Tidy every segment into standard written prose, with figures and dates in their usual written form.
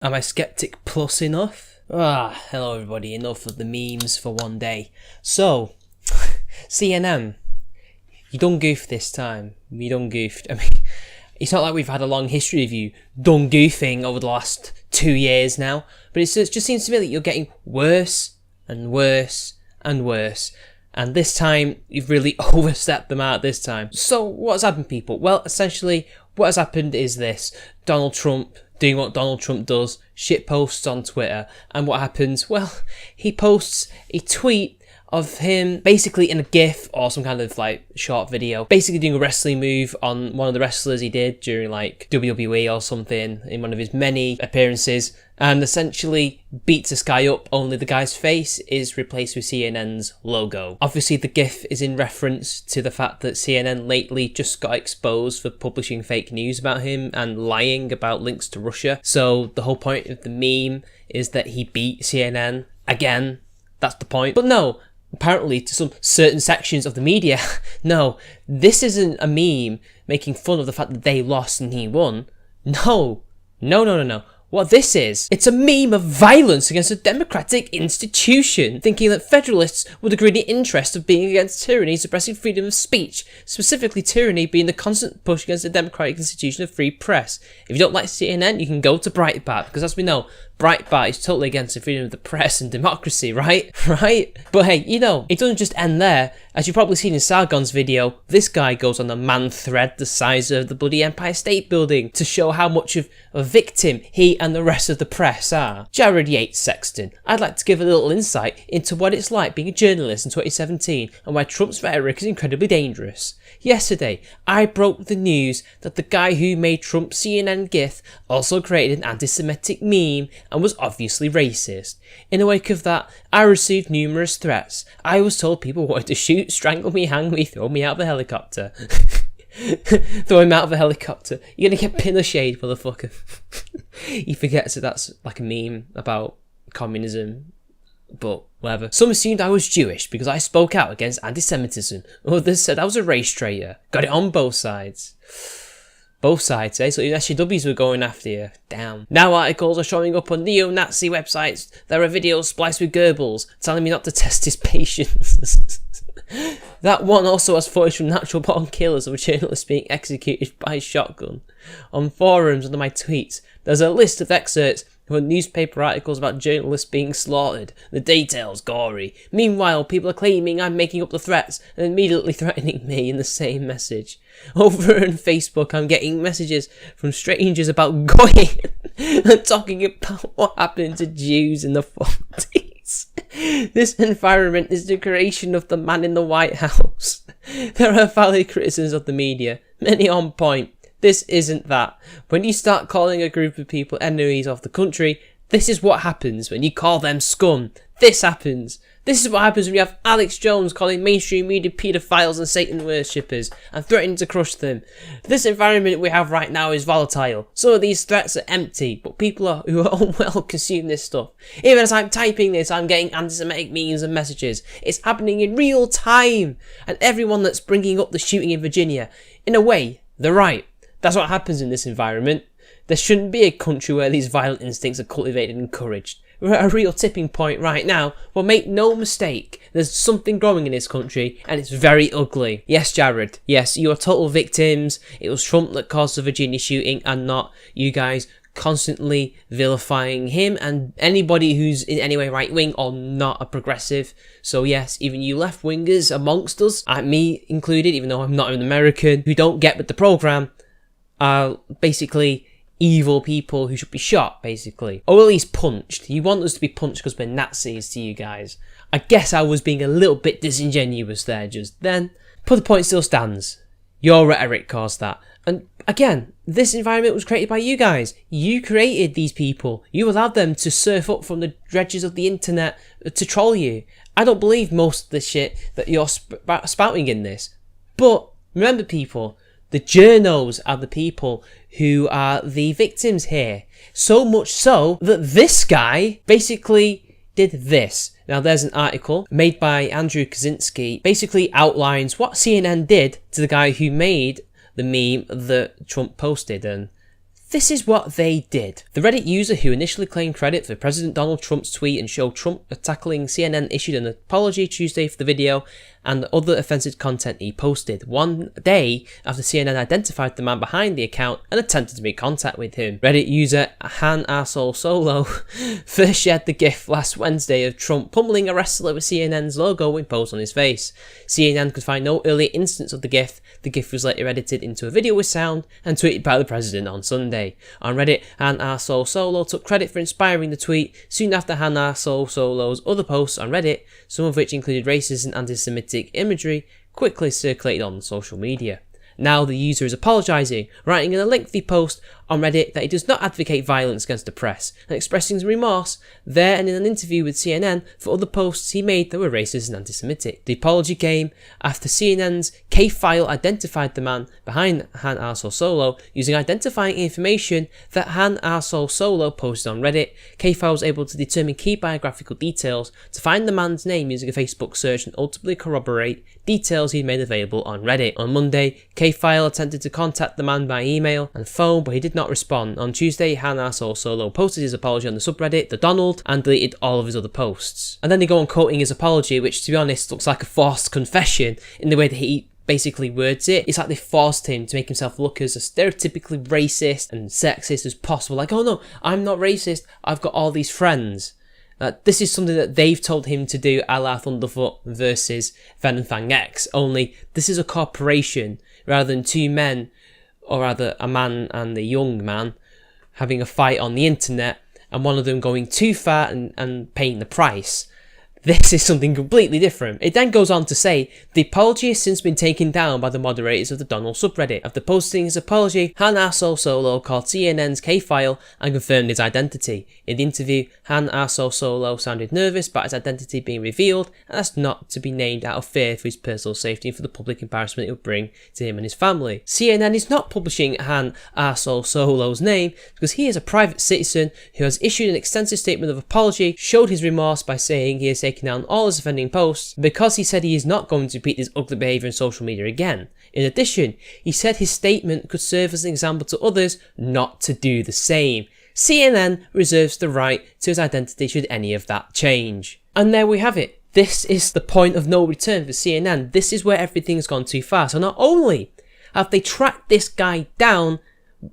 Am I skeptic plus enough? Hello everybody, enough of the memes for one day. So, CNN, you done goofed this time. You done goofed. I mean, it's not like we've had a long history of you done goofing over the last 2 years now, but it just seems to me that you're getting worse and worse and worse. And this time, you've really overstepped the mark this time. So, what's happened, people? Well, essentially, what has happened is this. Donald Trump doing what Donald Trump does, shit posts on Twitter. And what happens? Well, he posts a tweet of him basically in a GIF or some kind of like short video, basically doing a wrestling move on one of the wrestlers he did during like WWE or something in one of his many appearances, and essentially beats this guy up, only the guy's face is replaced with CNN's logo. Obviously the GIF is in reference to the fact that CNN lately just got exposed for publishing fake news about him and lying about links to Russia. So the whole point of the meme is that he beat CNN again. That's the point. But no, apparently to some certain sections of the media, no, this isn't a meme making fun of the fact that they lost and he won. No. What this is, it's a meme of violence against a democratic institution, thinking that federalists would agree in the interest of being against tyranny, suppressing freedom of speech, specifically tyranny being the constant push against the democratic institution of free press. If you don't like CNN, you can go to Breitbart, because as we know, Breitbart is totally against the freedom of the press and democracy, right? Right? But hey, you know, it doesn't just end there. As you've probably seen in Sargon's video, this guy goes on a man thread the size of the bloody Empire State Building to show how much of a victim he and the rest of the press are. Jared Yates Sexton, I'd like to give a little insight into what it's like being a journalist in 2017 and why Trump's rhetoric is incredibly dangerous. Yesterday, I broke the news that the guy who made Trump's CNN GIF also created an anti-Semitic meme and was obviously racist. In the wake of that, I received numerous threats. I was told people wanted to shoot, strangle me, hang me, throw me out of a helicopter. Throw him out of a helicopter. You're gonna get Pinochet, motherfucker. He forgets that that's like a meme about communism. But whatever. Some assumed I was Jewish because I spoke out against anti-Semitism. Others said I was a race traitor. Got it on both sides. Both sides, eh? So even SJWs were going after you. Damn. Now articles are showing up on neo-Nazi websites. There are videos spliced with Goebbels telling me not to test his patience. That one also has footage from natural-born killers of a journalist being executed by shotgun. On forums under my tweets, there's a list of excerpts from newspaper articles about journalists being slaughtered. The details gory. Meanwhile, people are claiming I'm making up the threats and immediately threatening me in the same message. Over on Facebook, I'm getting messages from strangers about going and talking about what happened to Jews in the 40s. This environment is the creation of the man in the White House. There are valid criticisms of the media, many on point. This isn't that. When you start calling a group of people enemies of the country, this is what happens when you call them scum. This happens. This is what happens when you have Alex Jones calling mainstream media paedophiles and Satan worshippers and threatening to crush them. This environment we have right now is volatile. Some of these threats are empty, but people who are unwell consume this stuff. Even as I'm typing this, I'm getting anti-Semitic memes and messages. It's happening in real time. And everyone that's bringing up the shooting in Virginia, in a way, they're right. That's what happens in this environment. There shouldn't be a country where these violent instincts are cultivated and encouraged. We're at a real tipping point right now, but make no mistake, there's something growing in this country, and it's very ugly. Yes, Jared, yes, you are total victims. It was Trump that caused the Virginia shooting, and not you guys constantly vilifying him and anybody who's in any way right-wing or not a progressive. So yes, even you left-wingers amongst us, me included, even though I'm not an American, who don't get with the program, are basically evil people who should be shot, basically. Or at least punched. You want us to be punched because we're Nazis to you guys. I guess I was being a little bit disingenuous there just then. But the point still stands. Your rhetoric caused that. And again, this environment was created by you guys. You created these people. You allowed them to surf up from the dredges of the internet to troll you. I don't believe most of the shit that you're spouting in this. But remember, people, the journos are the people who are the victims here. So much so that this guy basically did this. Now there's an article made by Andrew Kaczynski, basically outlines what CNN did to the guy who made the meme that Trump posted, and This is what they did. The Reddit user who initially claimed credit for President Donald Trump's tweet and showed Trump tackling CNN issued an apology Tuesday for the video and the other offensive content he posted, one day after CNN identified the man behind the account and attempted to make contact with him. Reddit user Han Arsehole Solo first shared the gif last Wednesday of Trump pummeling a wrestler with CNN's logo imposed on his face. CNN could find no earlier instance of the gif. The gif was later edited into a video with sound and tweeted by the president on Sunday. On Reddit, Han Arsehole Solo took credit for inspiring the tweet soon after Han Arsehole Solo's other posts on Reddit, some of which included racist and anti-Semitic imagery, quickly circulated on social media. Now the user is apologising, writing in a lengthy post on Reddit that he does not advocate violence against the press, and expressing remorse there and in an interview with CNN for other posts he made that were racist and anti-Semitic. The apology came after CNN's K-File identified the man behind Han Arsehole Solo using identifying information that Han Arsehole Solo posted on Reddit. K-File was able to determine key biographical details to find the man's name using a Facebook search and ultimately corroborate details he'd made available on Reddit. On Monday, K-File attempted to contact the man by email and phone, but he did not respond. On Tuesday, Han Arsehole Solo posted his apology on the subreddit, The Donald, and deleted all of his other posts. And then they go on quoting his apology, which to be honest looks like a forced confession in the way that he basically words it. It's like they forced him to make himself look as stereotypically racist and sexist as possible. Like, oh no, I'm not racist, I've got all these friends. This is something that they've told him to do, a la Thunderfoot versus Venom Fang X, only this is a corporation rather than two men, or rather a man and a young man, having a fight on the internet and one of them going too far and paying the price. This is something completely different. It then goes on to say, the apology has since been taken down by the moderators of the Donald subreddit. After posting his apology, Han Arsehole Solo called CNN's K-File and confirmed his identity. In the interview, Han Arsehole Solo sounded nervous about his identity being revealed and asked not to be named out of fear for his personal safety and for the public embarrassment it would bring to him and his family. CNN is not publishing Han Arsehole Solo's name because he is a private citizen who has issued an extensive statement of apology, showed his remorse by saying he has taken down all his offending posts because he said he is not going to repeat his ugly behaviour on social media again. In addition, he said his statement could serve as an example to others not to do the same. CNN reserves the right to his identity should any of that change. And there we have it. This is the point of no return for CNN. This is where everything's gone too far. So not only have they tracked this guy down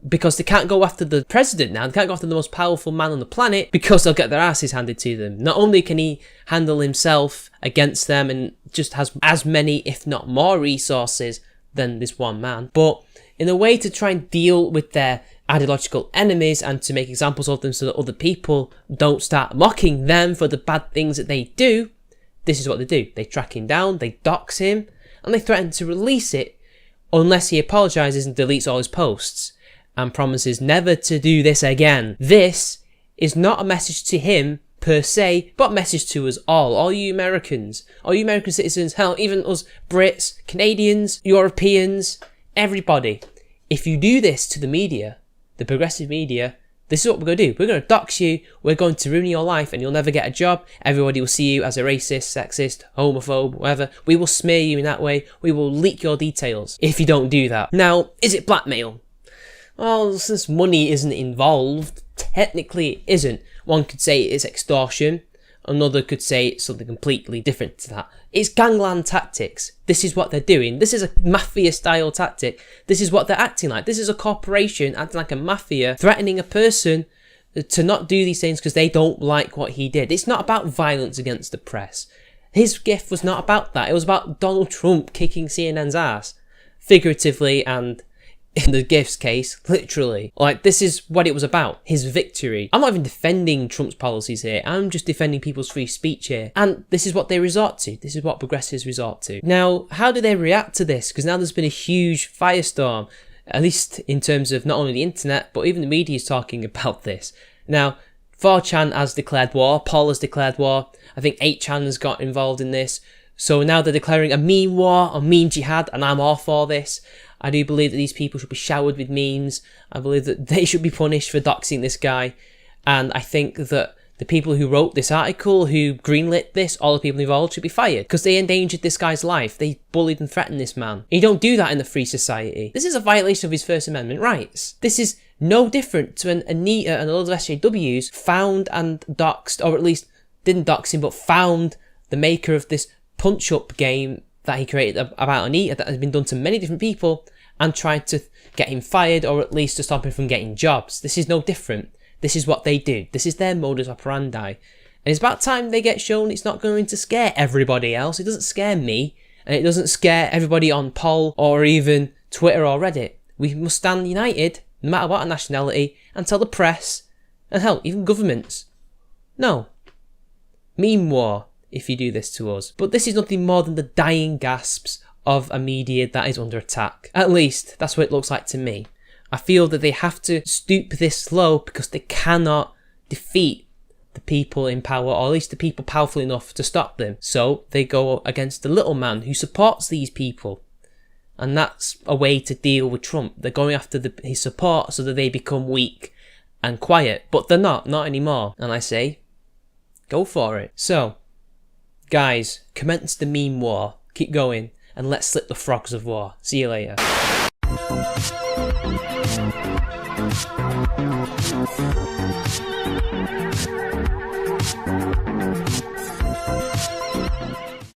because they can't go after the president now, they can't go after the most powerful man on the planet because they'll get their asses handed to them. Not only can he handle himself against them and just has as many, if not more resources than this one man, but in a way to try and deal with their ideological enemies and to make examples of them so that other people don't start mocking them for the bad things that they do, this is what they do. They track him down, they dox him, and they threaten to release it unless he apologises and deletes all his posts and promises never to do this again. This is not a message to him per se, but a message to us all you Americans, all you American citizens, hell, even us Brits, Canadians, Europeans, everybody. If you do this to the media, the progressive media, this is what we're going to do. We're going to dox you, we're going to ruin your life and you'll never get a job. Everybody will see you as a racist, sexist, homophobe, whatever. We will smear you in that way. We will leak your details if you don't do that. Now, is it blackmail? Well, since money isn't involved, technically it isn't. One could say it's extortion, another could say it's something completely different to that. It's gangland tactics. This is what they're doing. This is a mafia style tactic. This is what they're acting like. This is a corporation acting like a mafia, threatening a person to not do these things because they don't like what he did. It's not about violence against the press. His gift was not about that. It was about Donald Trump kicking CNN's ass, figuratively and in the GIF's case, literally. Like, this is what it was about. His victory. I'm not even defending Trump's policies here. I'm just defending people's free speech here. And this is what they resort to. This is what progressives resort to. Now, how do they react to this? Because now there's been a huge firestorm, at least in terms of not only the internet, but even the media is talking about this. Now, 4chan has declared war. Paul has declared war. I think 8chan has got involved in this. So now they're declaring a meme war, or meme jihad, and I'm all for this. I do believe that these people should be showered with memes. I believe that they should be punished for doxing this guy. And I think that the people who wrote this article, who greenlit this, all the people involved should be fired because they endangered this guy's life. They bullied and threatened this man. You don't do that in a free society. This is a violation of his First Amendment rights. This is No different to when Anita and a lot of SJWs found and doxed, or at least didn't dox him, but found the maker of this punch-up game that he created about Anita that has been done to many different people, and tried to get him fired, or at least to stop him from getting jobs. This is no different. This is what they do. This is their modus operandi. And it's about time they get shown it's not going to scare everybody else. It doesn't scare me, and it doesn't scare everybody on Poll or even Twitter or Reddit. We must stand united, no matter what our nationality, and tell the press, and hell, even governments, no. Meme war, if you do this to us. But this is nothing more than the dying gasps of a media that is under attack. At least, that's what it looks like to me. I feel that they have to stoop this low because they cannot defeat the people in power, or at least the people powerful enough to stop them. So they go against the little man who supports these people. And that's a way to deal with Trump. They're going after his support so that they become weak and quiet. But they're not anymore. And I say, go for it. So, guys, commence the meme war. Keep going. And let's slit the frogs of war. See you later.